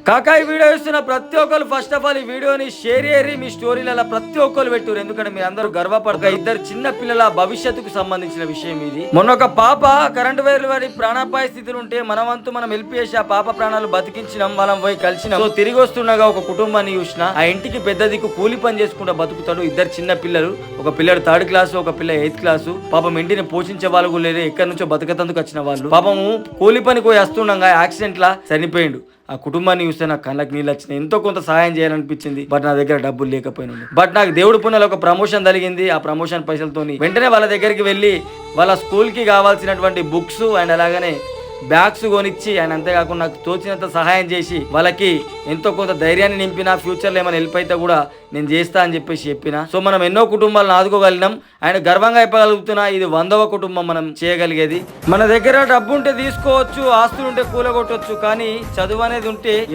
కాకా ఈ వీడియో ఇస్తున్న ప్రతి ఒక్కరు ఫస్ట్ ఆఫ్ ఆల్ ఈ వీడియోని షేర్ చేయరి, మీ స్టోరీలలో ప్రతి ఒక్కరు పెట్టారు. ఎందుకంటే మీరు అందరూ గర్వపడక ఇద్దరు చిన్న పిల్లల భవిష్యత్తుకు సంబంధించిన విషయం ఇది. మొన్న ఒక పాప కరెంటు వైర్లు వాడి ప్రాణాపాయ స్థితిలో ఉంటే మనం హెల్ప్ చేసి ఆ పాప ప్రాణాలు బతికించినాం, మనం పోయి కలిసినాం. సో తిరిగి వస్తుండగా ఒక కుటుంబాన్ని చూసిన, ఆ ఇంటికి పెద్ద దిక్కు కూలి పని చేసుకుంటూ బతుకుతాడు. ఇద్దరు చిన్న పిల్లలు, ఒక పిల్లడు 3rd క్లాసు, ఒక పిల్ల 8th క్లాసు. పాపం ఇంటిని పోషించే వాళ్ళు కూడా లేరు, ఎక్కడి నుంచో బతకతందుకు వచ్చిన వాళ్ళు. పాపము కూలి పనికి పోయి వస్తుండగా యాక్సిడెంట్ లా చనిపోయిండు. ఆ కుటుంబాన్ని చూస్తే నాకు కళ్ళకి నీళ్ళు వచ్చినాయి. ఎంతో కొంత సహాయం చేయాలనిపించింది, బట్ నా దగ్గర డబ్బులు లేకపోయినా. బట్ నాకు దేవుడి పుణ్యాలు ఒక ప్రమోషన్ కలిగింది. ఆ ప్రమోషన్ పైసలతోని వెంటనే వాళ్ళ దగ్గరికి వెళ్ళి వాళ్ళ స్కూల్ కి కావాల్సినటువంటి బుక్స్ అండ్ అలాగనే బ్యాగ్స్ కొనిచ్చి ఆయన అంతేకాకుండా నాకు తోచినంత సహాయం చేసి వాళ్ళకి ఎంతో కొంత ధైర్యాన్ని నింపిన, ఫ్యూచర్లో ఏమైనా హెల్ప్ అయితే కూడా నేను చేస్తా అని చెప్పిన. సో మనం ఎన్నో కుటుంబాలను ఆదుకోగలిగినాం. ఆయన గర్వంగా అయిపోగలుగుతున్నా, ఇది 100వ కుటుంబం మనం చేయగలిగేది. మన దగ్గర డబ్బు ఉంటే తీసుకోవచ్చు, ఆస్తులు ఉంటే కూలగొట్టవచ్చు, కానీ చదువు అనేది ఉంటే